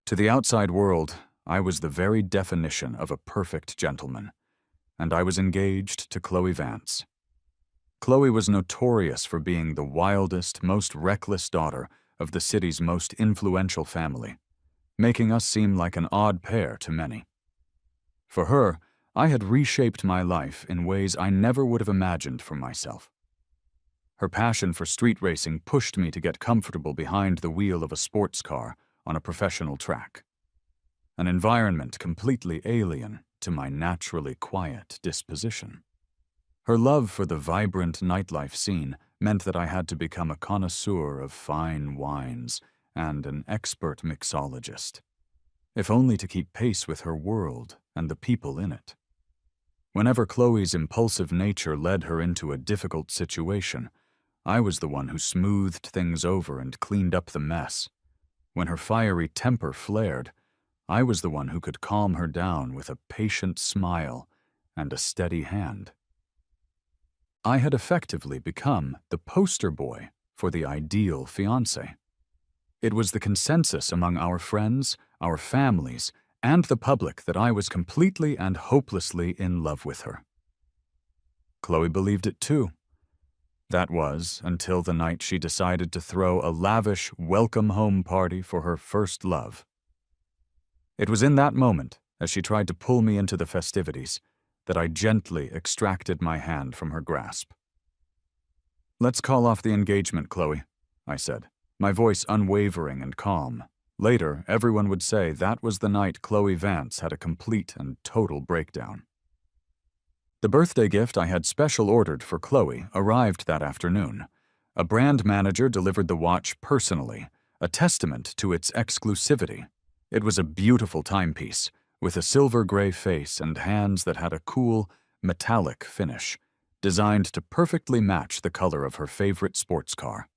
To the outside world, I was the very definition of a perfect gentleman, and I was engaged to Chloe Vance. Chloe was notorious for being the wildest, most reckless daughter of the city's most influential family, making us seem like an odd pair to many. For her, I had reshaped my life in ways I never would have imagined for myself. Her passion for street racing pushed me to get comfortable behind the wheel of a sports car on a professional track, an environment completely alien to my naturally quiet disposition. Her love for the vibrant nightlife scene meant that I had to become a connoisseur of fine wines and an expert mixologist, if only to keep pace with her world and the people in it. Whenever Chloe's impulsive nature led her into a difficult situation, I was the one who smoothed things over and cleaned up the mess. When her fiery temper flared, I was the one who could calm her down with a patient smile and a steady hand. I had effectively become the poster boy for the ideal fiancé. It was the consensus among our friends, our families, and the public that I was completely and hopelessly in love with her. Chloe believed it too. That was until the night she decided to throw a lavish welcome-home party for her first love. It was in that moment, as she tried to pull me into the festivities, that I gently extracted my hand from her grasp. "Let's call off the engagement, Chloe," I said, my voice unwavering and calm. Later, everyone would say that was the night Chloe Vance had a complete and total breakdown. The birthday gift I had special ordered for Chloe arrived that afternoon. A brand manager delivered the watch personally, a testament to its exclusivity. It was a beautiful timepiece, with a silver-gray face and hands that had a cool, metallic finish, designed to perfectly match the color of her favorite sports car.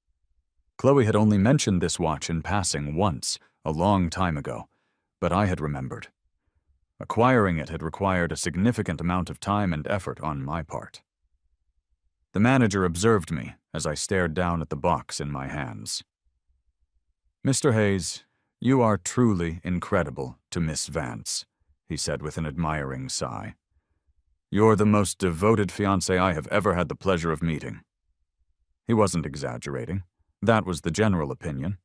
Chloe had only mentioned this watch in passing once, a long time ago, but I had remembered. Acquiring it had required a significant amount of time and effort on my part. The manager observed me as I stared down at the box in my hands. "Mr. Hayes, you are truly incredible to Miss Vance," he said with an admiring sigh. "You're the most devoted fiancé I have ever had the pleasure of meeting." He wasn't exaggerating. That was the general opinion.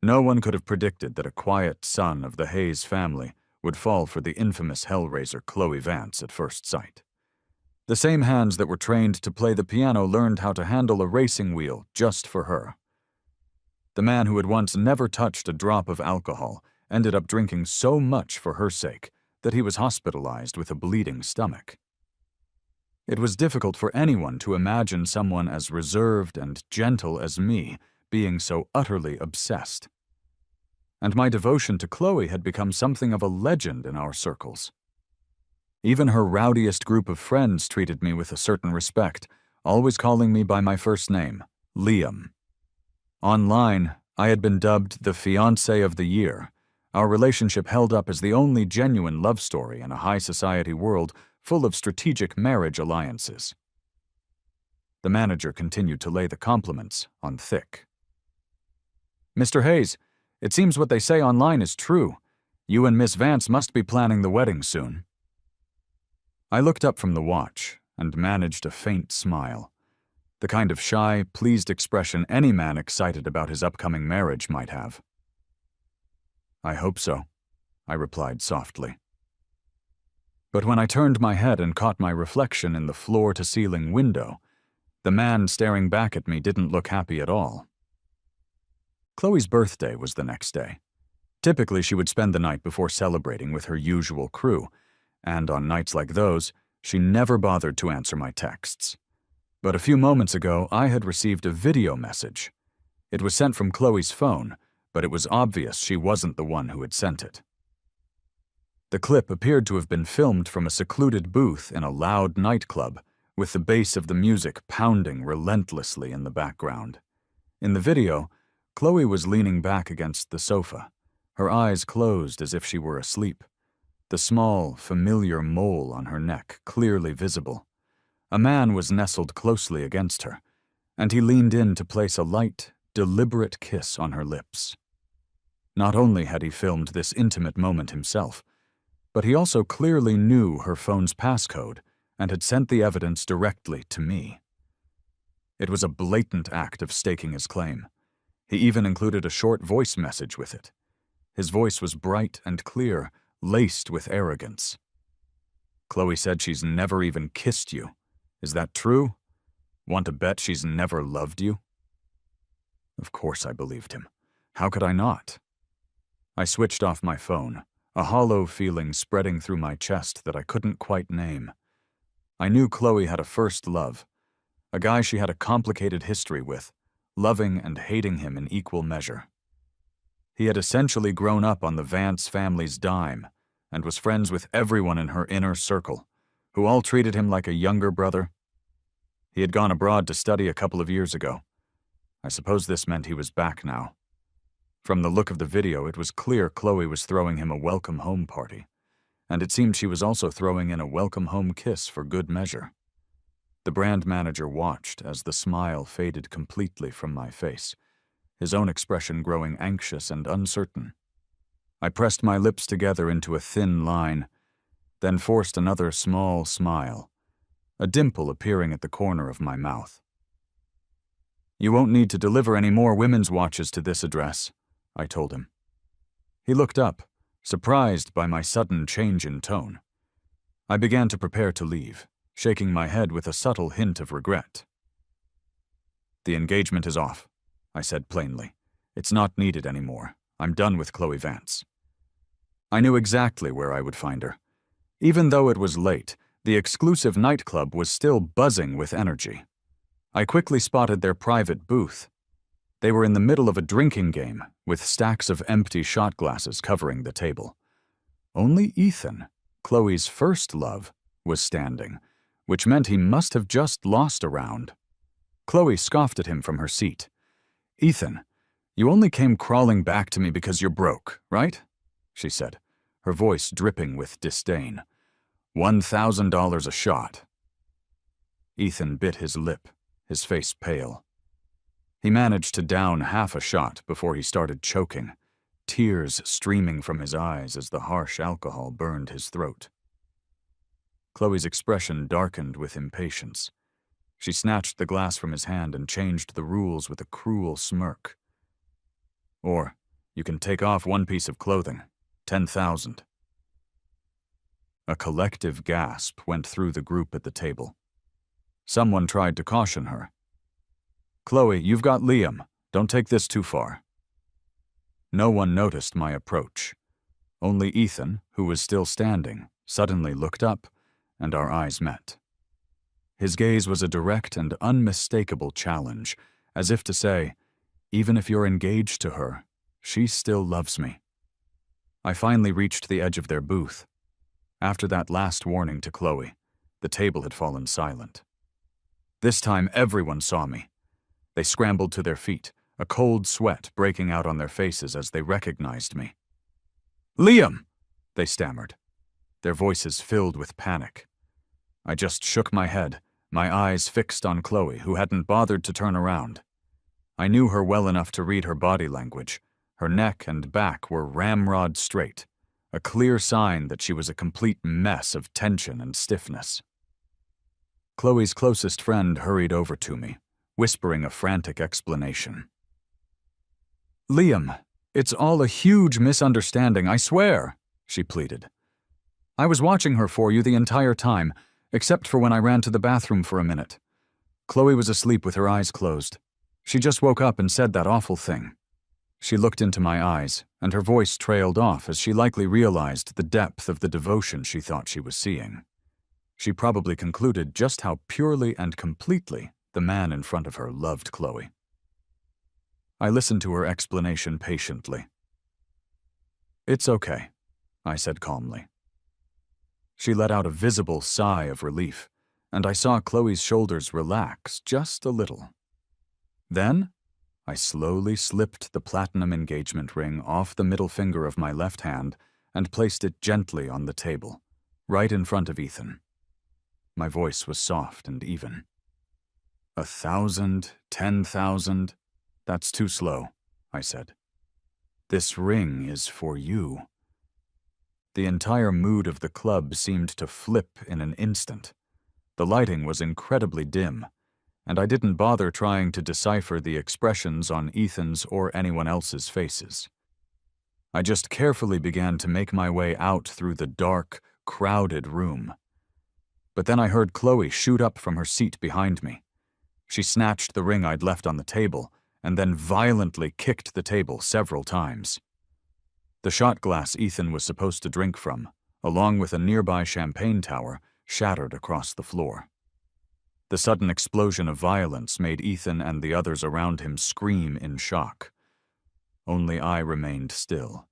No one could have predicted that a quiet son of the Hayes family would fall for the infamous hellraiser Chloe Vance at first sight. The same hands that were trained to play the piano learned how to handle a racing wheel just for her. The man who had once never touched a drop of alcohol ended up drinking so much for her sake that he was hospitalized with a bleeding stomach. It was difficult for anyone to imagine someone as reserved and gentle as me being so utterly obsessed. And my devotion to Chloe had become something of a legend in our circles. Even her rowdiest group of friends treated me with a certain respect, always calling me by my first name, Liam. Online, I had been dubbed the fiancé of the year. Our relationship held up as the only genuine love story in a high society world full of strategic marriage alliances. The manager continued to lay the compliments on thick. "Mr. Hayes, it seems what they say online is true. You and Miss Vance must be planning the wedding soon." I looked up from the watch and managed a faint smile, the kind of shy, pleased expression any man excited about his upcoming marriage might have. "I hope so," I replied softly. But when I turned my head and caught my reflection in the floor-to-ceiling window, the man staring back at me didn't look happy at all. Chloe's birthday was the next day. Typically, she would spend the night before celebrating with her usual crew, and on nights like those, she never bothered to answer my texts. But a few moments ago, I had received a video message. It was sent from Chloe's phone, but it was obvious she wasn't the one who had sent it. The clip appeared to have been filmed from a secluded booth in a loud nightclub, with the bass of the music pounding relentlessly in the background. In the video, Chloe was leaning back against the sofa, her eyes closed as if she were asleep, the small, familiar mole on her neck clearly visible. A man was nestled closely against her, and he leaned in to place a light, deliberate kiss on her lips. Not only had he filmed this intimate moment himself, but he also clearly knew her phone's passcode and had sent the evidence directly to me. It was a blatant act of staking his claim. He even included a short voice message with it. His voice was bright and clear, laced with arrogance. "Chloe said she's never even kissed you. Is that true? Want to bet she's never loved you?" Of course I believed him. How could I not? I switched off my phone, a hollow feeling spreading through my chest that I couldn't quite name. I knew Chloe had a first love, a guy she had a complicated history with, loving and hating him in equal measure. He had essentially grown up on the Vance family's dime and was friends with everyone in her inner circle, who all treated him like a younger brother. He had gone abroad to study a couple of years ago. I suppose this meant he was back now. From the look of the video, it was clear Chloe was throwing him a welcome home party, and it seemed she was also throwing in a welcome home kiss for good measure. The brand manager watched as the smile faded completely from my face, his own expression growing anxious and uncertain. I pressed my lips together into a thin line, then forced another small smile, a dimple appearing at the corner of my mouth. "You won't need to deliver any more women's watches to this address," I told him. He looked up, surprised by my sudden change in tone. I began to prepare to leave, shaking my head with a subtle hint of regret. "The engagement is off," I said plainly. "It's not needed anymore. I'm done with Chloe Vance." I knew exactly where I would find her. Even though it was late, the exclusive nightclub was still buzzing with energy. I quickly spotted their private booth. They were in the middle of a drinking game, with stacks of empty shot glasses covering the table. Only Ethan, Chloe's first love, was standing, which meant he must have just lost a round. Chloe scoffed at him from her seat. "Ethan, you only came crawling back to me because you're broke, right?" she said, her voice dripping with disdain. $1,000 a shot." Ethan bit his lip, his face pale. He managed to down half a shot before he started choking, tears streaming from his eyes as the harsh alcohol burned his throat. Chloe's expression darkened with impatience. She snatched the glass from his hand and changed the rules with a cruel smirk. "Or, you can take off one piece of clothing, 10,000. A collective gasp went through the group at the table. Someone tried to caution her. "Chloe, you've got Liam. Don't take this too far." No one noticed my approach. Only Ethan, who was still standing, suddenly looked up, and our eyes met. His gaze was a direct and unmistakable challenge, as if to say, "Even if you're engaged to her, she still loves me." I finally reached the edge of their booth. After that last warning to Chloe, the table had fallen silent. This time everyone saw me. They scrambled to their feet, a cold sweat breaking out on their faces as they recognized me. "Liam!" they stammered, their voices filled with panic. I just shook my head, my eyes fixed on Chloe, who hadn't bothered to turn around. I knew her well enough to read her body language. Her neck and back were ramrod straight, a clear sign that she was a complete mess of tension and stiffness. Chloe's closest friend hurried over to me, whispering a frantic explanation. "Liam, it's all a huge misunderstanding, I swear," she pleaded. "I was watching her for you the entire time, except for when I ran to the bathroom for a minute. Chloe was asleep with her eyes closed. She just woke up and said that awful thing." She looked into my eyes, and her voice trailed off as she likely realized the depth of the devotion she thought she was seeing. She probably concluded just how purely and completely the man in front of her loved Chloe. I listened to her explanation patiently. "It's okay," I said calmly. She let out a visible sigh of relief, and I saw Chloe's shoulders relax just a little. Then, I slowly slipped the platinum engagement ring off the middle finger of my left hand and placed it gently on the table, right in front of Ethan. My voice was soft and even. 1,000, 10,000, that's too slow, I said. This ring is for you." The entire mood of the club seemed to flip in an instant. The lighting was incredibly dim, and I didn't bother trying to decipher the expressions on Ethan's or anyone else's faces. I just carefully began to make my way out through the dark, crowded room. But then I heard Chloe shoot up from her seat behind me. She snatched the ring I'd left on the table and then violently kicked the table several times. The shot glass Ethan was supposed to drink from, along with a nearby champagne tower, shattered across the floor. The sudden explosion of violence made Ethan and the others around him scream in shock. Only I remained still,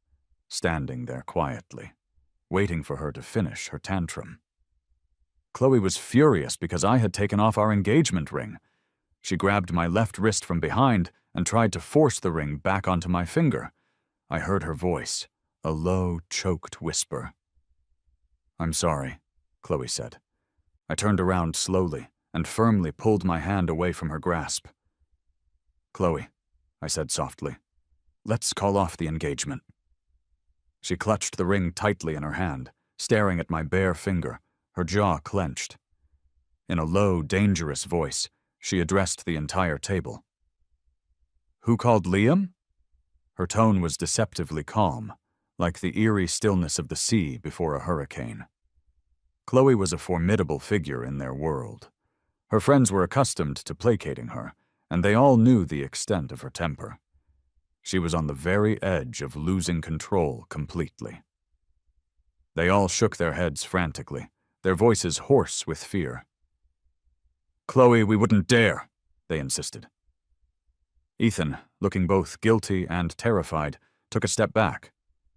standing there quietly, waiting for her to finish her tantrum. Chloe was furious because I had taken off our engagement ring. She grabbed my left wrist from behind and tried to force the ring back onto my finger. I heard her voice, a low, choked whisper. "I'm sorry," Chloe said. I turned around slowly and firmly pulled my hand away from her grasp. "Chloe," I said softly, "let's call off the engagement." She clutched the ring tightly in her hand, staring at my bare finger, her jaw clenched. In a low, dangerous voice, she addressed the entire table. "Who called Liam?" Her tone was deceptively calm, like the eerie stillness of the sea before a hurricane. Chloe was a formidable figure in their world. Her friends were accustomed to placating her, and they all knew the extent of her temper. She was on the very edge of losing control completely. They all shook their heads frantically, their voices hoarse with fear. "Chloe, we wouldn't dare," they insisted. Ethan, looking both guilty and terrified, took a step back,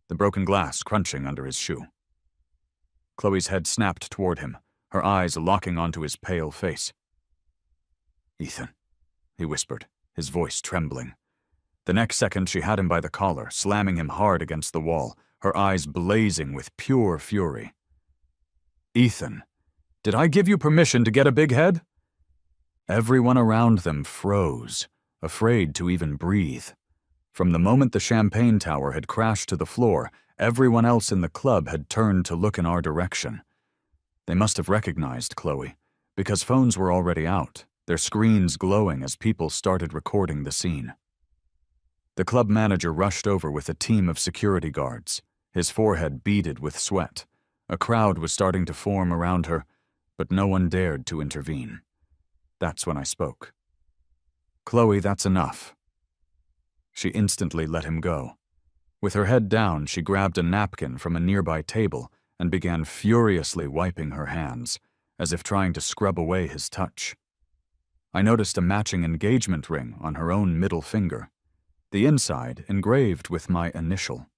the broken glass crunching under his shoe. Chloe's head snapped toward him, her eyes locking onto his pale face. "Ethan," he whispered, his voice trembling. The next second she had him by the collar, slamming him hard against the wall, her eyes blazing with pure fury. "Ethan, did I give you permission to get a big head?" Everyone around them froze, afraid to even breathe. From the moment the champagne tower had crashed to the floor, everyone else in the club had turned to look in our direction. They must have recognized Chloe, because phones were already out, their screens glowing as people started recording the scene. The club manager rushed over with a team of security guards, his forehead beaded with sweat. A crowd was starting to form around her, but no one dared to intervene. That's when I spoke. "Chloe, that's enough." She instantly let him go. With her head down, she grabbed a napkin from a nearby table and began furiously wiping her hands, as if trying to scrub away his touch. I noticed a matching engagement ring on her own middle finger, the inside engraved with my initial.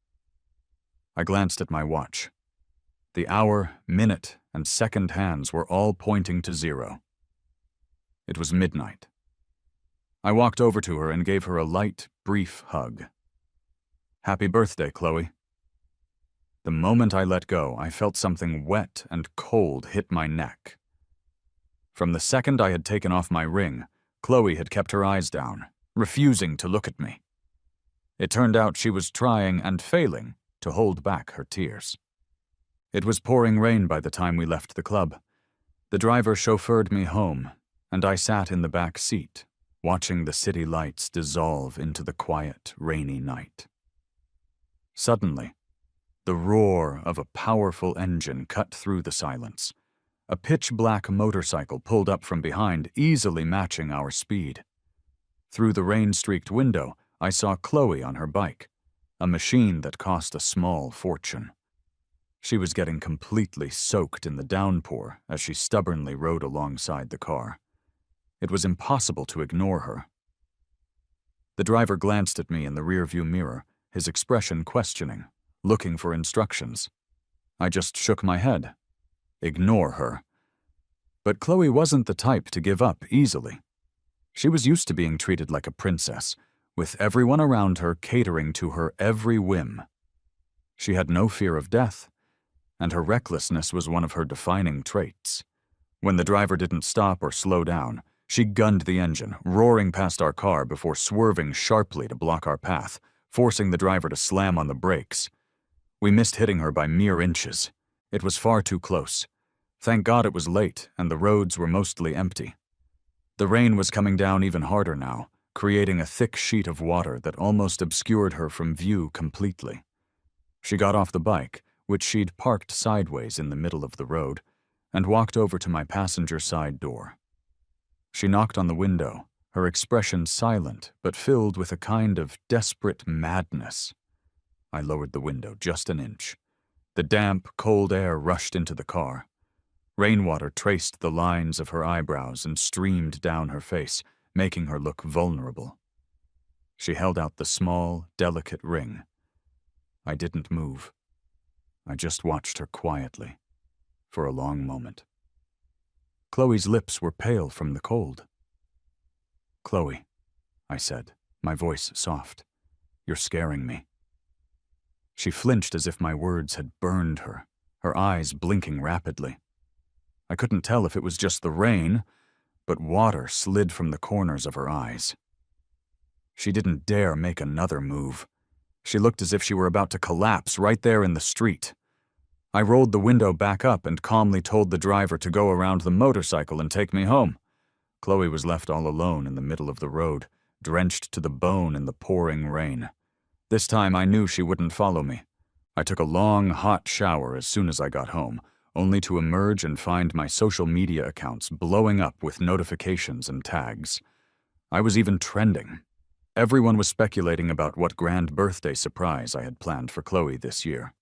I glanced at my watch. The hour, minute, and second hands were all pointing to 0. It was midnight. I walked over to her and gave her a light, brief hug. "Happy birthday, Chloe." The moment I let go, I felt something wet and cold hit my neck. From the second I had taken off my ring, Chloe had kept her eyes down, refusing to look at me. It turned out she was trying and failing to hold back her tears. It was pouring rain by the time we left the club. The driver chauffeured me home, and I sat in the back seat, watching the city lights dissolve into the quiet, rainy night. Suddenly, the roar of a powerful engine cut through the silence. A pitch-black motorcycle pulled up from behind, easily matching our speed. Through the rain-streaked window, I saw Chloe on her bike, a machine that cost a small fortune. She was getting completely soaked in the downpour as she stubbornly rode alongside the car. It was impossible to ignore her. The driver glanced at me in the rearview mirror, his expression questioning, looking for instructions. I just shook my head. Ignore her. But Chloe wasn't the type to give up easily. She was used to being treated like a princess, with everyone around her catering to her every whim. She had no fear of death, and her recklessness was one of her defining traits. When the driver didn't stop or slow down, she gunned the engine, roaring past our car before swerving sharply to block our path, forcing the driver to slam on the brakes. We missed hitting her by mere inches. It was far too close. Thank God it was late and the roads were mostly empty. The rain was coming down even harder now, creating a thick sheet of water that almost obscured her from view completely. She got off the bike, which she'd parked sideways in the middle of the road, and walked over to my passenger side door. She knocked on the window, her expression silent but filled with a kind of desperate madness. I lowered the window just an inch. The damp, cold air rushed into the car. Rainwater traced the lines of her eyebrows and streamed down her face, making her look vulnerable. She held out the small, delicate ring. I didn't move. I just watched her quietly, for a long moment. Chloe's lips were pale from the cold. "Chloe," I said, my voice soft, "you're scaring me." She flinched as if my words had burned her, her eyes blinking rapidly. I couldn't tell if it was just the rain, but water slid from the corners of her eyes. She didn't dare make another move. She looked as if she were about to collapse right there in the street. I rolled the window back up and calmly told the driver to go around the motorcycle and take me home. Chloe was left all alone in the middle of the road, drenched to the bone in the pouring rain. This time I knew she wouldn't follow me. I took a long, hot shower as soon as I got home, only to emerge and find my social media accounts blowing up with notifications and tags. I was even trending. Everyone was speculating about what grand birthday surprise I had planned for Chloe this year.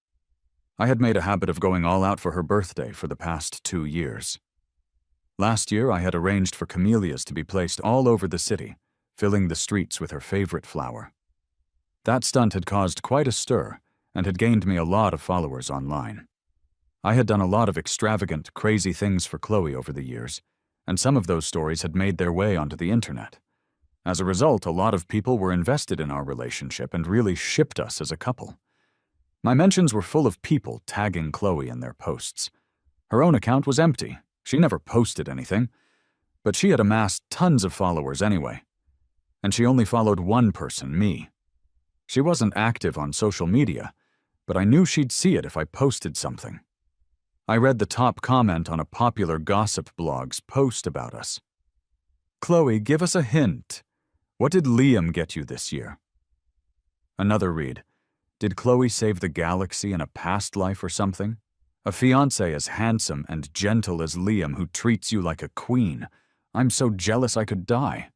I had made a habit of going all out for her birthday for the past 2 years. Last year, I had arranged for camellias to be placed all over the city, filling the streets with her favorite flower. That stunt had caused quite a stir and had gained me a lot of followers online. I had done a lot of extravagant, crazy things for Chloe over the years, and some of those stories had made their way onto the internet. As a result, a lot of people were invested in our relationship and really shipped us as a couple. My mentions were full of people tagging Chloe in their posts. Her own account was empty. She never posted anything, but she had amassed tons of followers anyway. And she only followed one person, me. She wasn't active on social media, but I knew she'd see it if I posted something. I read the top comment on a popular gossip blog's post about us. "Chloe, give us a hint. What did Liam get you this year?" Another read, "Did Chloe save the galaxy in a past life or something? A fiancé as handsome and gentle as Liam who treats you like a queen. I'm so jealous I could die."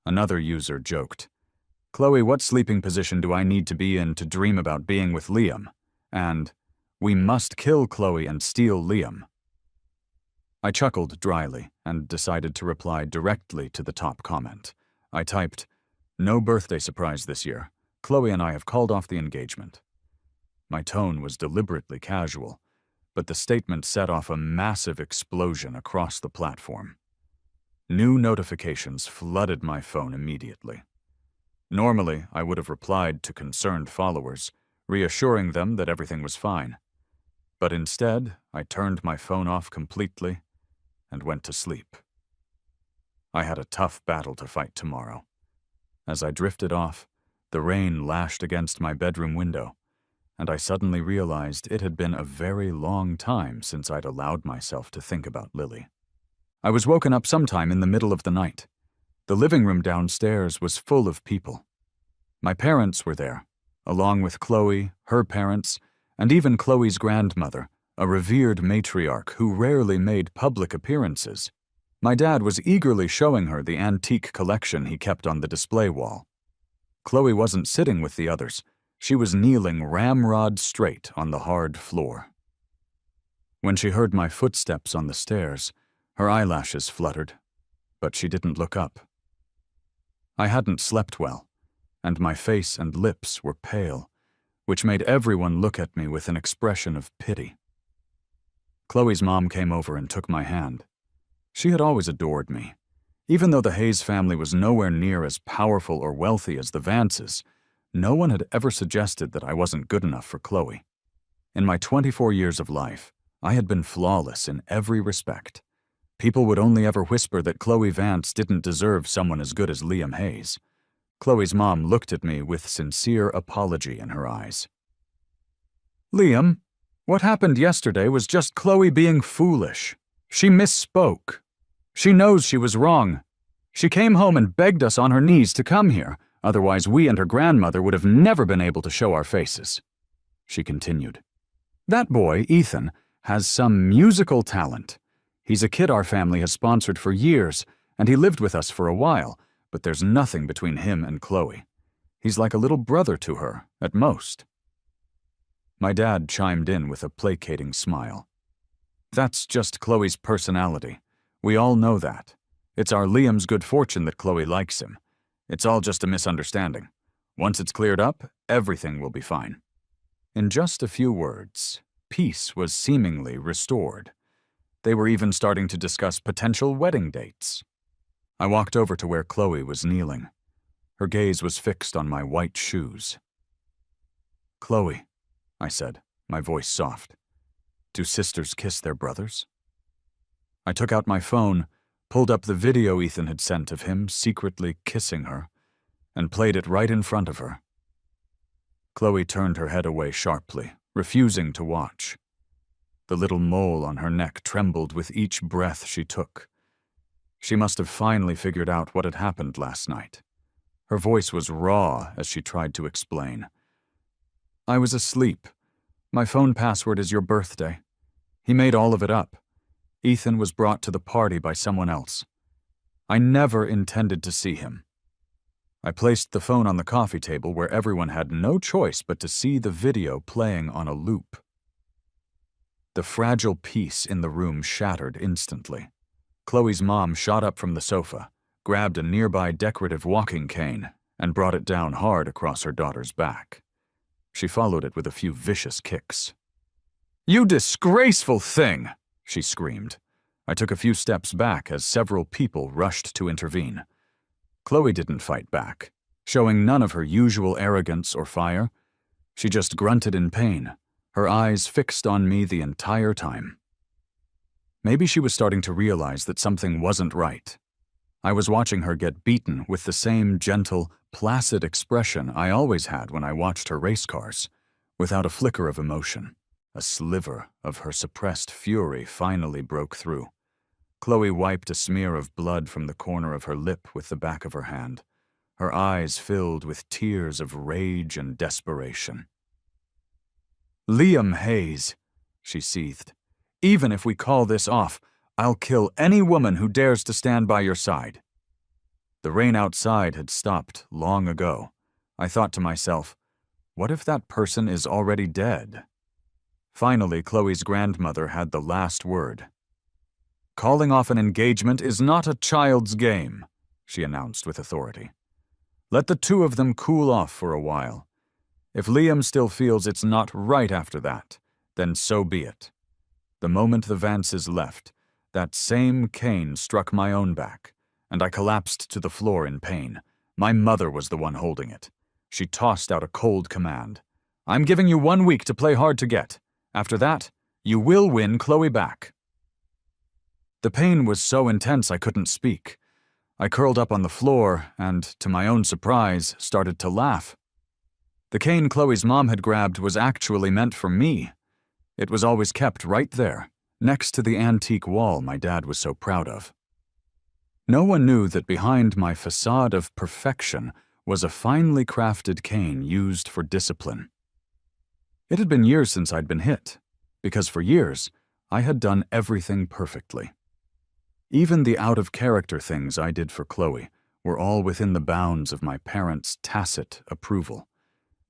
Another user joked, "Chloe, what sleeping position do I need to be in to dream about being with Liam?" And, "We must kill Chloe and steal Liam." I chuckled dryly and decided to reply directly to the top comment. I typed, "No birthday surprise this year. Chloe and I have called off the engagement." My tone was deliberately casual, but the statement set off a massive explosion across the platform. New notifications flooded my phone immediately. Normally, I would have replied to concerned followers, reassuring them that everything was fine. But instead, I turned my phone off completely and went to sleep. I had a tough battle to fight tomorrow. As I drifted off, the rain lashed against my bedroom window, and I suddenly realized it had been a very long time since I'd allowed myself to think about Lily. I was woken up sometime in the middle of the night. The living room downstairs was full of people. My parents were there, along with Chloe, her parents, and even Chloe's grandmother, a revered matriarch who rarely made public appearances. My dad was eagerly showing her the antique collection he kept on the display wall. Chloe wasn't sitting with the others. She was kneeling ramrod straight on the hard floor. When she heard my footsteps on the stairs, her eyelashes fluttered, but she didn't look up. I hadn't slept well, and my face and lips were pale, which made everyone look at me with an expression of pity. Chloe's mom came over and took my hand. She had always adored me. Even though the Hayes family was nowhere near as powerful or wealthy as the Vances, no one had ever suggested that I wasn't good enough for Chloe. In my 24 years of life, I had been flawless in every respect. People would only ever whisper that Chloe Vance didn't deserve someone as good as Liam Hayes. Chloe's mom looked at me with sincere apology in her eyes. "Liam, what happened yesterday was just Chloe being foolish. She misspoke. She knows she was wrong. She came home and begged us on her knees to come here, otherwise we and her grandmother would have never been able to show our faces." She continued. "That boy, Ethan, has some musical talent. He's a kid our family has sponsored for years, and he lived with us for a while, but there's nothing between him and Chloe. He's like a little brother to her, at most." My dad chimed in with a placating smile. "That's just Chloe's personality. We all know that. It's our Liam's good fortune that Chloe likes him. It's all just a misunderstanding. Once it's cleared up, everything will be fine." In just a few words, peace was seemingly restored. They were even starting to discuss potential wedding dates. I walked over to where Chloe was kneeling. Her gaze was fixed on my white shoes. "Chloe," I said, my voice soft, "do sisters kiss their brothers?" I took out my phone, pulled up the video Ethan had sent of him secretly kissing her, and played it right in front of her. Chloe turned her head away sharply, refusing to watch. The little mole on her neck trembled with each breath she took. She must have finally figured out what had happened last night. Her voice was raw as she tried to explain. "I was asleep. My phone password is your birthday. He made all of it up. Ethan was brought to the party by someone else. I never intended to see him." I placed the phone on the coffee table where everyone had no choice but to see the video playing on a loop. The fragile peace in the room shattered instantly. Chloe's mom shot up from the sofa, grabbed a nearby decorative walking cane, and brought it down hard across her daughter's back. She followed it with a few vicious kicks. "You disgraceful thing!" she screamed. I took a few steps back as several people rushed to intervene. Chloe didn't fight back, showing none of her usual arrogance or fire. She just grunted in pain, her eyes fixed on me the entire time. Maybe she was starting to realize that something wasn't right. I was watching her get beaten with the same gentle, placid expression I always had when I watched her race cars, without a flicker of emotion. A sliver of her suppressed fury finally broke through. Chloe wiped a smear of blood from the corner of her lip with the back of her hand, her eyes filled with tears of rage and desperation. "Liam Hayes," she seethed, "even if we call this off, I'll kill any woman who dares to stand by your side." The rain outside had stopped long ago. I thought to myself, what if that person is already dead? Finally, Chloe's grandmother had the last word. "Calling off an engagement is not a child's game," she announced with authority. "Let the two of them cool off for a while. If Liam still feels it's not right after that, then so be it." The moment the Vances left, that same cane struck my own back, and I collapsed to the floor in pain. My mother was the one holding it. She tossed out a cold command. "I'm giving you 1 week to play hard to get. After that, you will win Chloe back." The pain was so intense I couldn't speak. I curled up on the floor and, to my own surprise, started to laugh. The cane Chloe's mom had grabbed was actually meant for me. It was always kept right there, next to the antique wall my dad was so proud of. No one knew that behind my facade of perfection was a finely crafted cane used for discipline. It had been years since I'd been hit, because for years I had done everything perfectly. Even the out-of-character things I did for Chloe were all within the bounds of my parents' tacit approval,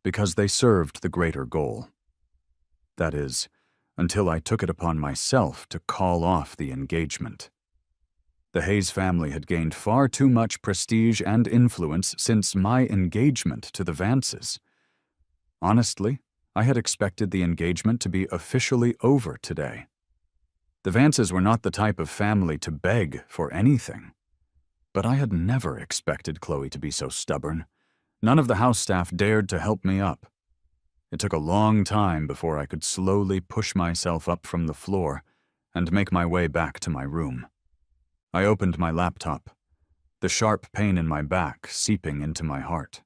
because they served the greater goal. That is, until I took it upon myself to call off the engagement. The Hayes family had gained far too much prestige and influence since my engagement to the Vances. Honestly, I had expected the engagement to be officially over today. The Vances were not the type of family to beg for anything. But I had never expected Chloe to be so stubborn. None of the house staff dared to help me up. It took a long time before I could slowly push myself up from the floor and make my way back to my room. I opened my laptop. the sharp pain in my back seeping into my heart.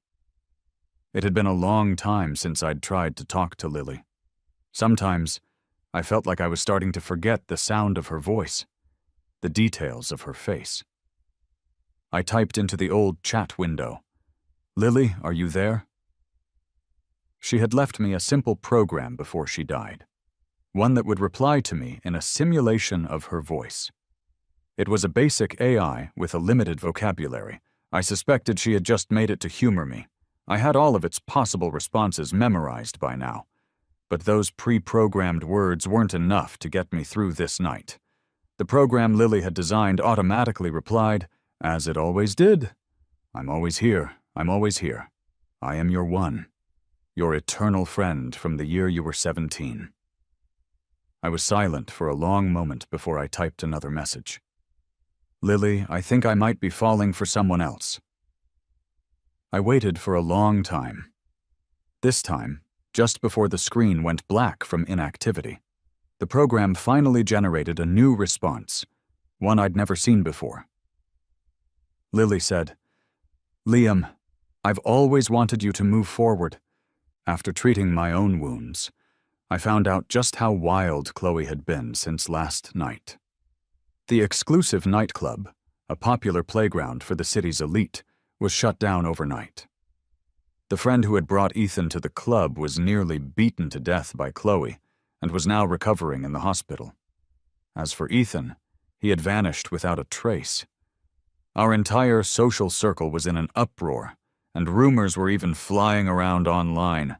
It had been a long time since I'd tried to talk to Lily. Sometimes, I felt like I was starting to forget the sound of her voice, the details of her face. I typed into the old chat window, "Lily, are you there?" She had left me a simple program before she died, one that would reply to me in a simulation of her voice. It was a basic AI with a limited vocabulary. I suspected she had just made it to humor me. I had all of its possible responses memorized by now, but those pre-programmed words weren't enough to get me through this night. The program Lily had designed automatically replied, as it always did, "I'm always here, I'm always here. I am your one, your eternal friend from the year you were 17. I was silent for a long moment before I typed another message. "Lily, I think I might be falling for someone else." I waited for a long time. This time, just before the screen went black from inactivity, the program finally generated a new response, one I'd never seen before. Lily said, "Liam, I've always wanted you to move forward. After treating my own wounds, I found out just how wild Chloe had been since last night." The exclusive nightclub, a popular playground for the city's elite, was shut down overnight. The friend who had brought Ethan to the club was nearly beaten to death by Chloe and was now recovering in the hospital. As for Ethan, he had vanished without a trace. Our entire social circle was in an uproar, and rumors were even flying around online.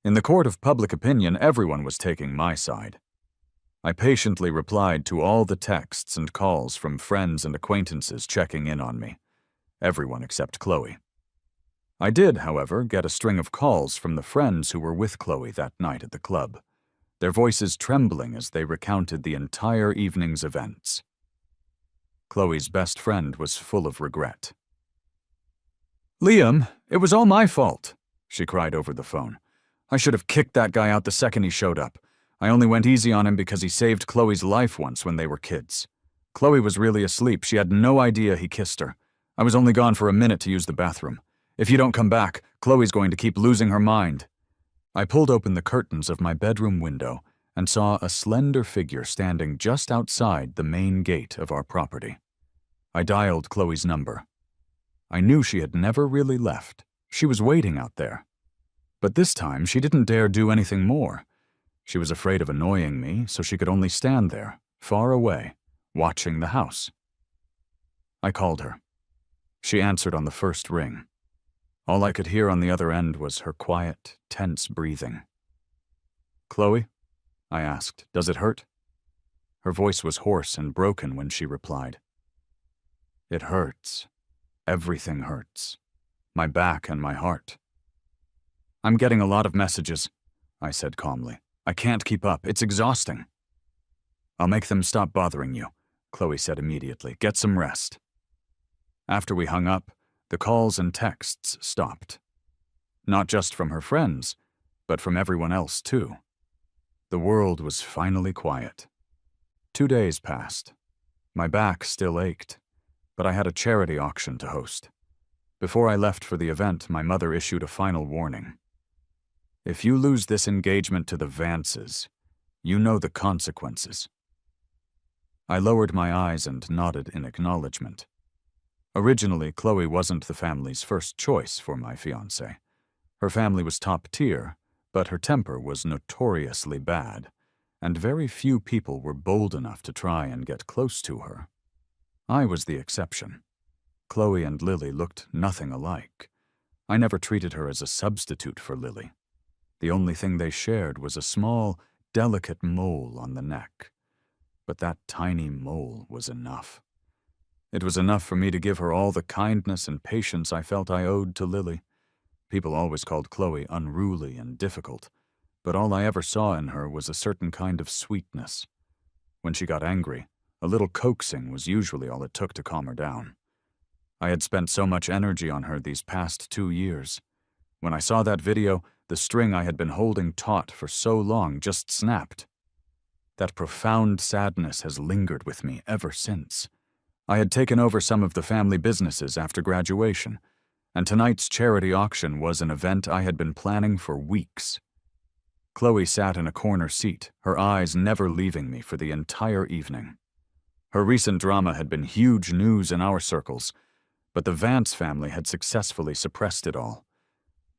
In the court of public opinion, everyone was taking my side. I patiently replied to all the texts and calls from friends and acquaintances checking in on me. Everyone except Chloe. I did, however, get a string of calls from the friends who were with Chloe that night at the club, their voices trembling as they recounted the entire evening's events. Chloe's best friend was full of regret. "Liam, it was all my fault," she cried over the phone. "I should have kicked that guy out the second he showed up. I only went easy on him because he saved Chloe's life once when they were kids. Chloe was really asleep. She had no idea he kissed her. I was only gone for a minute to use the bathroom. If you don't come back, Chloe's going to keep losing her mind." I pulled open the curtains of my bedroom window and saw a slender figure standing just outside the main gate of our property. I dialed Chloe's number. I knew she had never really left. She was waiting out there. But this time, she didn't dare do anything more. She was afraid of annoying me, so she could only stand there, far away, watching the house. I called her. She answered on the first ring. All I could hear on the other end was her quiet, tense breathing. "Chloe?" I asked. "Does it hurt?" Her voice was hoarse and broken when she replied. "It hurts. Everything hurts. My back and my heart." "I'm getting a lot of messages," I said calmly. "I can't keep up. It's exhausting." "I'll make them stop bothering you," Chloe said immediately. "Get some rest." After we hung up, the calls and texts stopped. Not just from her friends, but from everyone else too. The world was finally quiet. 2 days passed. My back still ached, but I had a charity auction to host. Before I left for the event, my mother issued a final warning. "If you lose this engagement to the Vances, you know the consequences." I lowered my eyes and nodded in acknowledgement. Originally, Chloe wasn't the family's first choice for my fiancé. Her family was top tier, but her temper was notoriously bad, and very few people were bold enough to try and get close to her. I was the exception. Chloe and Lily looked nothing alike. I never treated her as a substitute for Lily. The only thing they shared was a small, delicate mole on the neck. But that tiny mole was enough. It was enough for me to give her all the kindness and patience I felt I owed to Lily. People always called Chloe unruly and difficult, but all I ever saw in her was a certain kind of sweetness. When she got angry, a little coaxing was usually all it took to calm her down. I had spent so much energy on her these past 2 years. When I saw that video, the string I had been holding taut for so long just snapped. That profound sadness has lingered with me ever since. I had taken over some of the family businesses after graduation, and tonight's charity auction was an event I had been planning for weeks. Chloe sat in a corner seat, her eyes never leaving me for the entire evening. Her recent drama had been huge news in our circles, but the Vance family had successfully suppressed it all.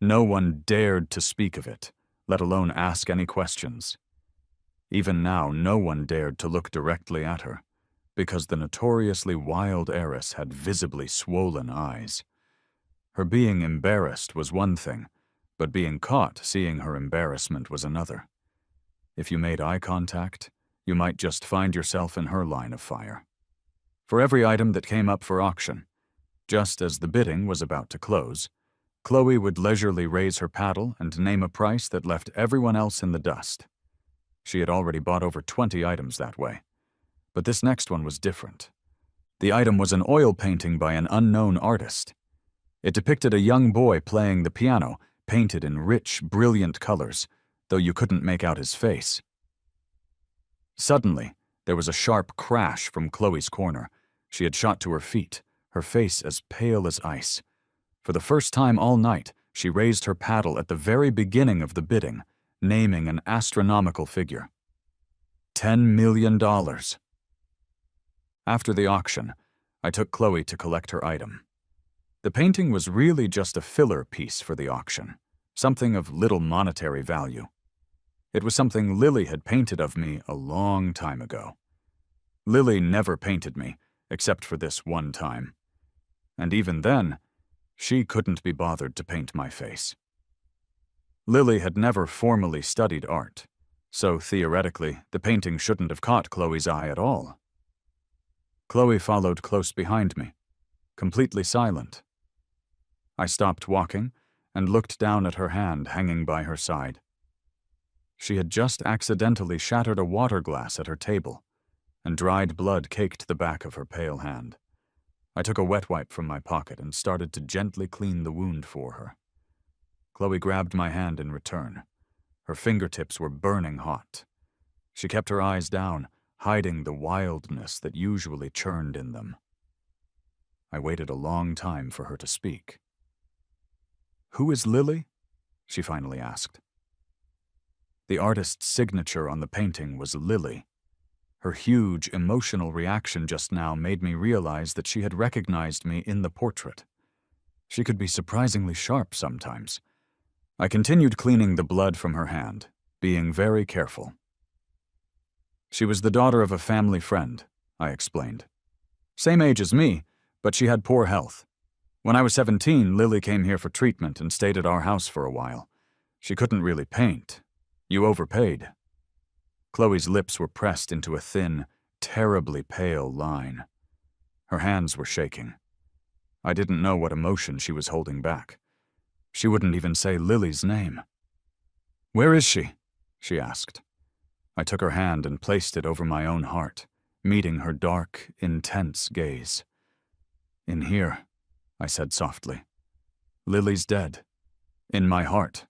No one dared to speak of it, let alone ask any questions. Even now, no one dared to look directly at her, because the notoriously wild heiress had visibly swollen eyes. Her being embarrassed was one thing, but being caught seeing her embarrassment was another. If you made eye contact, you might just find yourself in her line of fire. For every item that came up for auction, just as the bidding was about to close, Chloe would leisurely raise her paddle and name a price that left everyone else in the dust. She had already bought over 20 items that way. But this next one was different. The item was an oil painting by an unknown artist. It depicted a young boy playing the piano, painted in rich, brilliant colors, though you couldn't make out his face. Suddenly, there was a sharp crash from Chloe's corner. She had shot to her feet, her face as pale as ice. For the first time all night, she raised her paddle at the very beginning of the bidding, naming an astronomical figure. $10 million. After the auction, I took Chloe to collect her item. The painting was really just a filler piece for the auction, something of little monetary value. It was something Lily had painted of me a long time ago. Lily never painted me, except for this one time. And even then, she couldn't be bothered to paint my face. Lily had never formally studied art, so theoretically, the painting shouldn't have caught Chloe's eye at all. Chloe followed close behind me, completely silent. I stopped walking and looked down at her hand hanging by her side. She had just accidentally shattered a water glass at her table, and dried blood caked the back of her pale hand. I took a wet wipe from my pocket and started to gently clean the wound for her. Chloe grabbed my hand in return. Her fingertips were burning hot. She kept her eyes down, hiding the wildness that usually churned in them. I waited a long time for her to speak. "Who is Lily?" she finally asked. The artist's signature on the painting was Lily. Her huge, emotional reaction just now made me realize that she had recognized me in the portrait. She could be surprisingly sharp sometimes. I continued cleaning the blood from her hand, being very careful. She was the daughter of a family friend, I explained. Same age as me, but she had poor health. When I was 17, Lily came here for treatment and stayed at our house for a while. She couldn't really paint. You overpaid. Chloe's lips were pressed into a thin, terribly pale line. Her hands were shaking. I didn't know what emotion she was holding back. She wouldn't even say Lily's name. "Where is she?" she asked. I took her hand and placed it over my own heart, meeting her dark, intense gaze. "In here," I said softly. "Lily's dead. In my heart."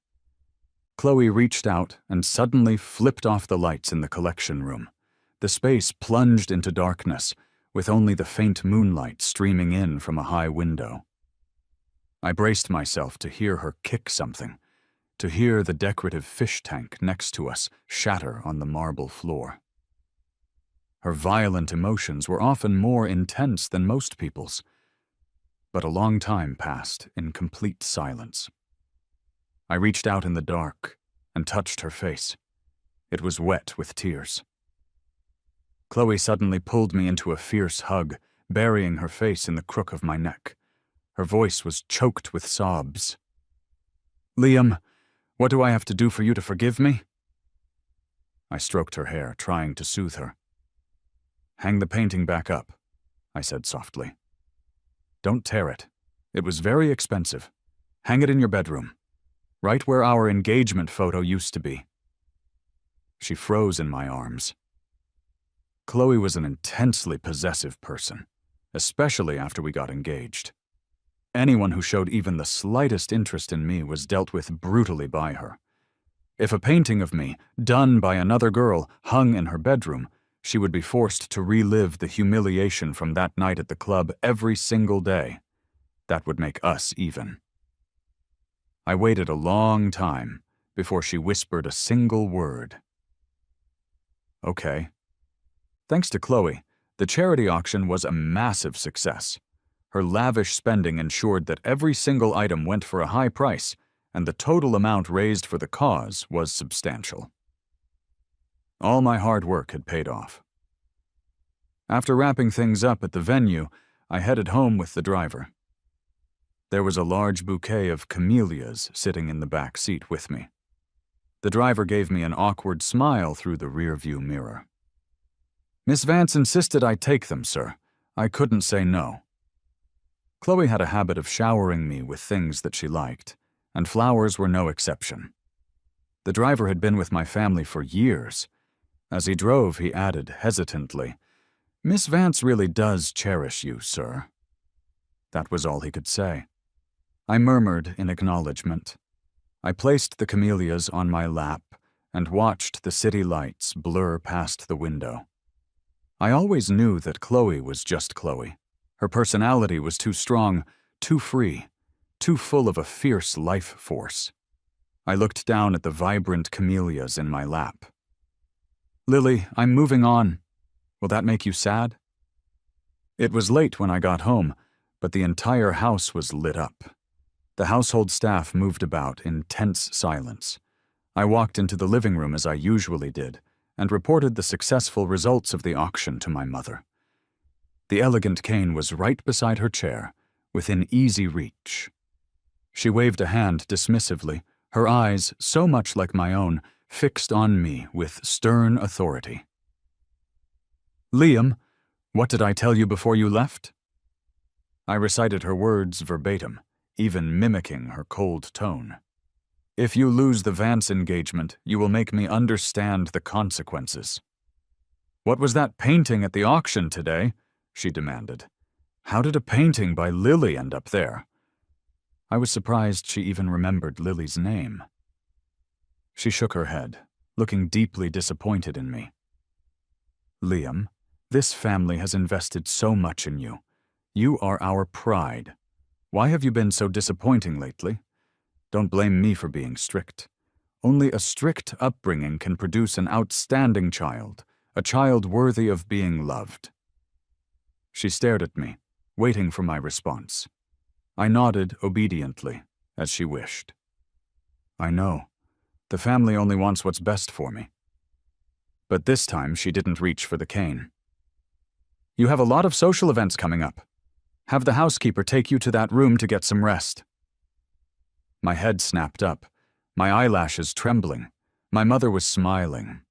Chloe reached out and suddenly flipped off the lights in the collection room. The space plunged into darkness, with only the faint moonlight streaming in from a high window. I braced myself to hear her kick something, to hear the decorative fish tank next to us shatter on the marble floor. Her violent emotions were often more intense than most people's, but a long time passed in complete silence. I reached out in the dark and touched her face. It was wet with tears. Chloe suddenly pulled me into a fierce hug, burying her face in the crook of my neck. Her voice was choked with sobs. "Liam, what do I have to do for you to forgive me?" I stroked her hair, trying to soothe her. "Hang the painting back up," I said softly. "Don't tear it. It was very expensive. Hang it in your bedroom, right where our engagement photo used to be." She froze in my arms. Chloe was an intensely possessive person, especially after we got engaged. Anyone who showed even the slightest interest in me was dealt with brutally by her. If a painting of me, done by another girl, hung in her bedroom, She would be forced to relive the humiliation from that night at the club every single day. That would make us even. I waited a long time before she whispered a single word. Okay. Thanks to Chloe, the charity auction was a massive success. Her lavish spending ensured that every single item went for a high price, and the total amount raised for the cause was substantial. All my hard work had paid off. After wrapping things up at the venue, I headed home with the driver. There was a large bouquet of camellias sitting in the back seat with me. The driver gave me an awkward smile through the rearview mirror. Miss Vance insisted I take them, sir. I couldn't say no. Chloe had a habit of showering me with things that she liked, and flowers were no exception. The driver had been with my family for years. As he drove, he added hesitantly, Miss Vance really does cherish you, sir. That was all he could say. I murmured in acknowledgement. I placed the camellias on my lap and watched the city lights blur past the window. I always knew that Chloe was just Chloe. Her personality was too strong, too free, too full of a fierce life force. I looked down at the vibrant camellias in my lap. Lily, I'm moving on. Will that make you sad? It was late when I got home, but the entire house was lit up. The household staff moved about in tense silence. I walked into the living room as I usually did and reported the successful results of the auction to my mother. The elegant cane was right beside her chair, within easy reach. She waved a hand dismissively, her eyes, so much like my own, fixed on me with stern authority. Liam, what did I tell you before you left? I recited her words verbatim, even mimicking her cold tone. If you lose the Vance engagement, you will make me understand the consequences. What was that painting at the auction today? She demanded. How did a painting by Lily end up there? I was surprised she even remembered Lily's name. She shook her head, looking deeply disappointed in me. Liam, this family has invested so much in you. You are our pride. Why have you been so disappointing lately? Don't blame me for being strict. Only a strict upbringing can produce an outstanding child, a child worthy of being loved. She stared at me, waiting for my response. I nodded obediently, as she wished. I know. The family only wants what's best for me. But this time she didn't reach for the cane. You have a lot of social events coming up. Have the housekeeper take you to that room to get some rest. My head snapped up, my eyelashes trembling. My mother was smiling.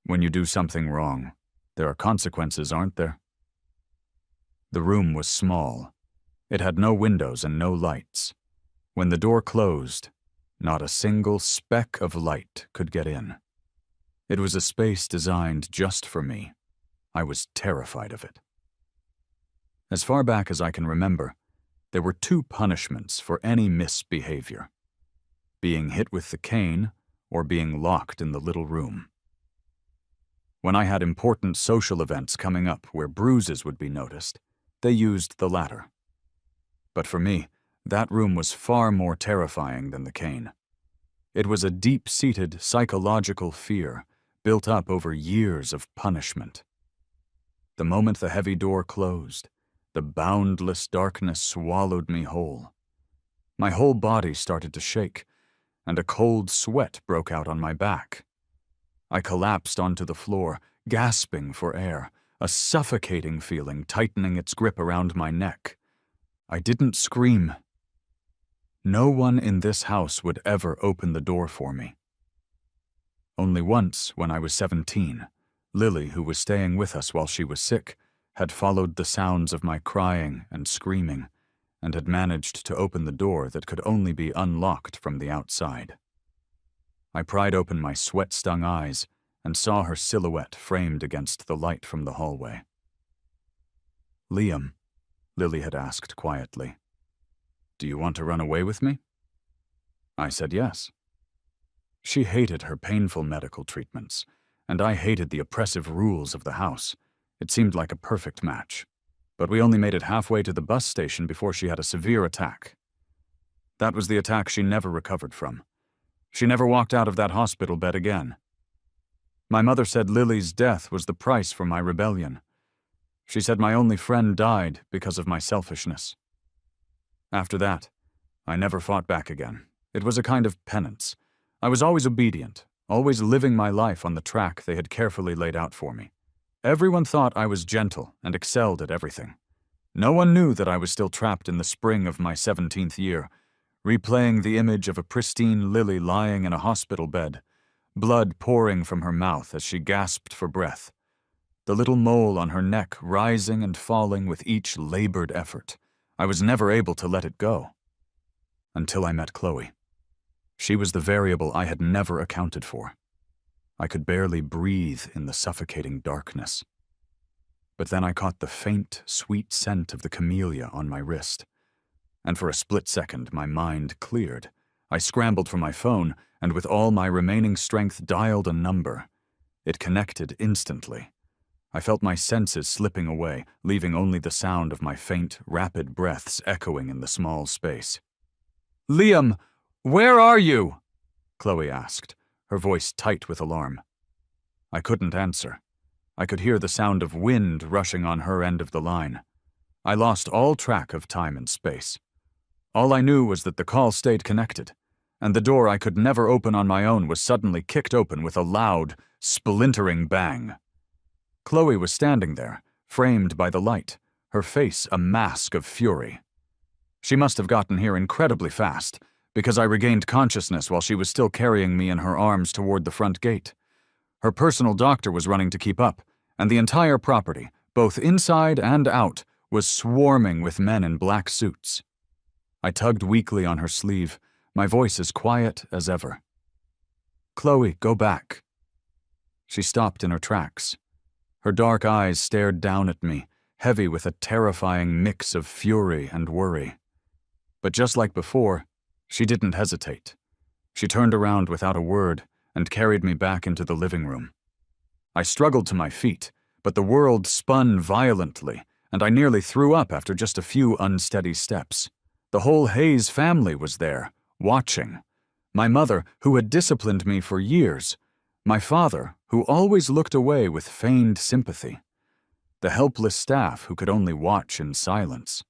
When you do something wrong, there are consequences, aren't there? The room was small. It had no windows and no lights. When the door closed, not a single speck of light could get in. It was a space designed just for me. I was terrified of it. As far back as I can remember, there were two punishments for any misbehavior: being hit with the cane or being locked in the little room. When I had important social events coming up where bruises would be noticed, they used the latter. But for me, that room was far more terrifying than the cane. It was a deep-seated psychological fear built up over years of punishment. The moment the heavy door closed, the boundless darkness swallowed me whole. My whole body started to shake, and a cold sweat broke out on my back. I collapsed onto the floor, gasping for air, a suffocating feeling tightening its grip around my neck. I didn't scream. No one in this house would ever open the door for me. Only once, when I was 17, Lily, who was staying with us while she was sick, had followed the sounds of my crying and screaming, and had managed to open the door that could only be unlocked from the outside. I pried open my sweat-stung eyes and saw her silhouette framed against the light from the hallway. Liam, Lily had asked quietly, do you want to run away with me? I said yes. She hated her painful medical treatments, and I hated the oppressive rules of the house. It seemed like a perfect match. But we only made it halfway to the bus station before she had a severe attack. That was the attack she never recovered from. She never walked out of that hospital bed again. My mother said Lily's death was the price for my rebellion. She said my only friend died because of my selfishness. After that, I never fought back again. It was a kind of penance. I was always obedient, always living my life on the track they had carefully laid out for me. Everyone thought I was gentle and excelled at everything. No one knew that I was still trapped in the spring of my 17th year, replaying the image of a pristine Lily lying in a hospital bed, blood pouring from her mouth as she gasped for breath, the little mole on her neck rising and falling with each labored effort. I was never able to let it go. Until I met Chloe. She was the variable I had never accounted for. I could barely breathe in the suffocating darkness. But then I caught the faint, sweet scent of the camellia on my wrist. And for a split second, my mind cleared. I scrambled for my phone, and with all my remaining strength dialed a number. It connected instantly. I felt my senses slipping away, leaving only the sound of my faint, rapid breaths echoing in the small space. "Liam, where are you?" Chloe asked, her voice tight with alarm. I couldn't answer. I could hear the sound of wind rushing on her end of the line. I lost all track of time and space. All I knew was that the call stayed connected, and the door I could never open on my own was suddenly kicked open with a loud, splintering bang. Chloe was standing there, framed by the light, her face a mask of fury. She must have gotten here incredibly fast, because I regained consciousness while she was still carrying me in her arms toward the front gate. Her personal doctor was running to keep up, and the entire property, both inside and out, was swarming with men in black suits. I tugged weakly on her sleeve, my voice as quiet as ever. "Chloe, go back." She stopped in her tracks. Her dark eyes stared down at me, heavy with a terrifying mix of fury and worry. But just like before, she didn't hesitate. She turned around without a word and carried me back into the living room. I struggled to my feet, but the world spun violently, and I nearly threw up after just a few unsteady steps. The whole Hayes family was there, watching. My mother, who had disciplined me for years. My father, who always looked away with feigned sympathy. The helpless staff who could only watch in silence.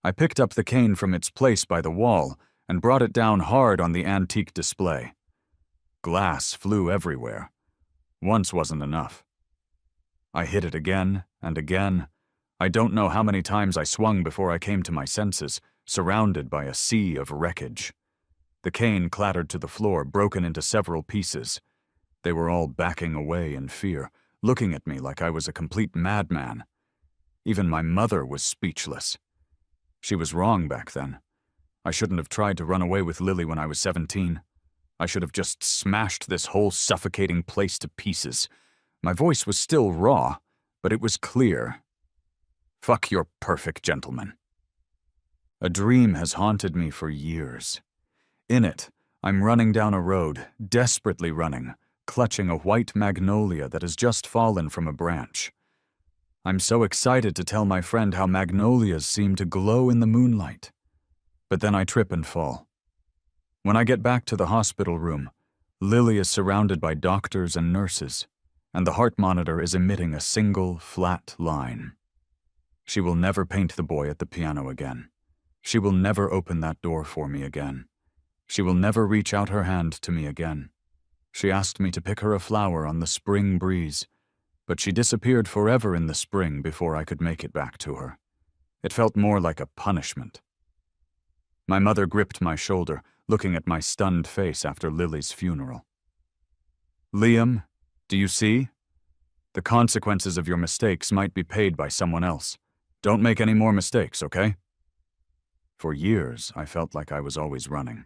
I picked up the cane from its place by the wall and brought it down hard on the antique display. Glass flew everywhere. Once wasn't enough. I hit it again and again. I don't know how many times I swung before I came to my senses, surrounded by a sea of wreckage. The cane clattered to the floor, broken into several pieces. They were all backing away in fear, looking at me like I was a complete madman. Even my mother was speechless. She was wrong back then. I shouldn't have tried to run away with Lily when I was 17. I should have just smashed this whole suffocating place to pieces. My voice was still raw, but it was clear. Fuck your perfect gentleman. A dream has haunted me for years. In it, I'm running down a road, desperately running, clutching a white magnolia that has just fallen from a branch. I'm so excited to tell my friend how magnolias seem to glow in the moonlight. But then I trip and fall. When I get back to the hospital room, Lily is surrounded by doctors and nurses, and the heart monitor is emitting a single, flat line. She will never paint the boy at the piano again. She will never open that door for me again. She will never reach out her hand to me again. She asked me to pick her a flower on the spring breeze, but she disappeared forever in the spring before I could make it back to her. It felt more like a punishment. My mother gripped my shoulder, looking at my stunned face after Lily's funeral. "Liam, do you see? The consequences of your mistakes might be paid by someone else. Don't make any more mistakes, okay?" For years, I felt like I was always running,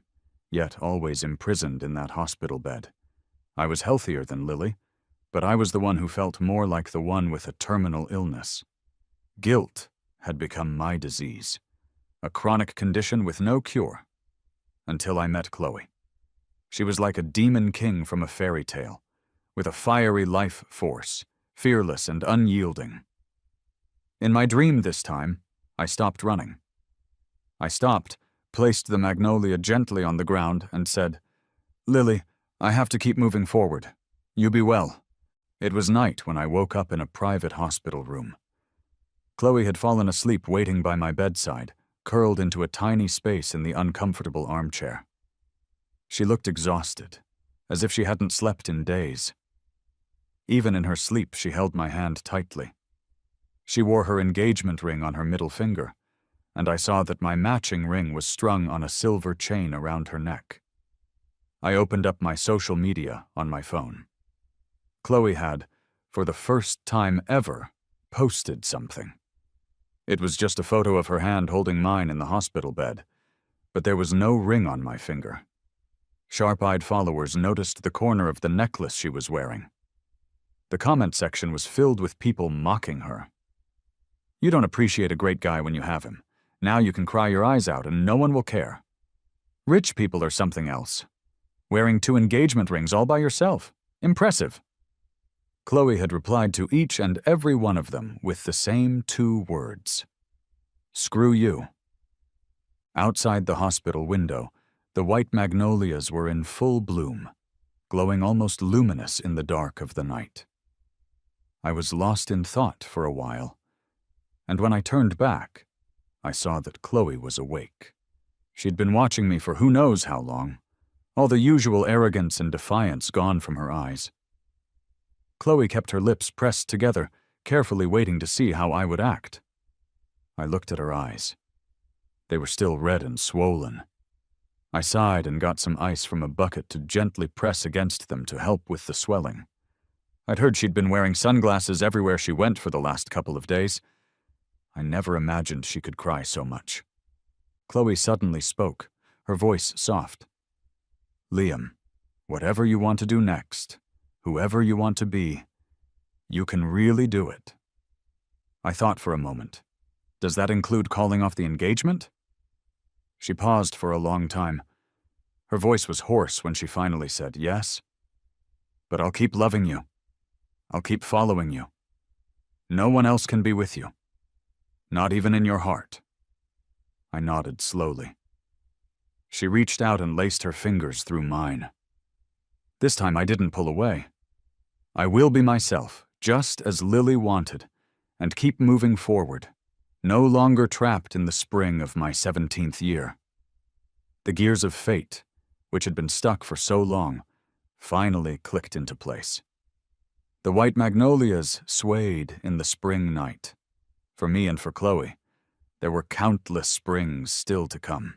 yet always imprisoned in that hospital bed. I was healthier than Lily, but I was the one who felt more like the one with a terminal illness. Guilt had become my disease, a chronic condition with no cure, until I met Chloe. She was like a demon king from a fairy tale, with a fiery life force, fearless and unyielding. In my dream this time, I stopped running. I stopped, placed the magnolia gently on the ground, and said, "Lily, I have to keep moving forward. You be well." It was night when I woke up in a private hospital room. Chloe had fallen asleep waiting by my bedside, curled into a tiny space in the uncomfortable armchair. She looked exhausted, as if she hadn't slept in days. Even in her sleep, she held my hand tightly. She wore her engagement ring on her middle finger, and I saw that my matching ring was strung on a silver chain around her neck. I opened up my social media on my phone. Chloe had, for the first time ever, posted something. It was just a photo of her hand holding mine in the hospital bed, but there was no ring on my finger. Sharp-eyed followers noticed the corner of the necklace she was wearing. The comment section was filled with people mocking her. "You don't appreciate a great guy when you have him. Now you can cry your eyes out and no one will care. Rich people are something else. Wearing 2 engagement rings all by yourself. Impressive." Chloe had replied to each and every one of them with the same 2 words. "Screw you." Outside the hospital window, the white magnolias were in full bloom, glowing almost luminous in the dark of the night. I was lost in thought for a while, and when I turned back, I saw that Chloe was awake. She'd been watching me for who knows how long, all the usual arrogance and defiance gone from her eyes. Chloe kept her lips pressed together, carefully waiting to see how I would act. I looked at her eyes. They were still red and swollen. I sighed and got some ice from a bucket to gently press against them to help with the swelling. I'd heard she'd been wearing sunglasses everywhere she went for the last couple of days. I never imagined she could cry so much. Chloe suddenly spoke, her voice soft. "Liam, whatever you want to do next, whoever you want to be, you can really do it." I thought for a moment. Does that include calling off the engagement? She paused for a long time. Her voice was hoarse when she finally said, "Yes, but I'll keep loving you. I'll keep following you. No one else can be with you. Not even in your heart." I nodded slowly. She reached out and laced her fingers through mine. This time I didn't pull away. I will be myself, just as Lily wanted, and keep moving forward, no longer trapped in the spring of my 17th year. The gears of fate, which had been stuck for so long, finally clicked into place. The white magnolias swayed in the spring night. For me and for Chloe, there were countless springs still to come.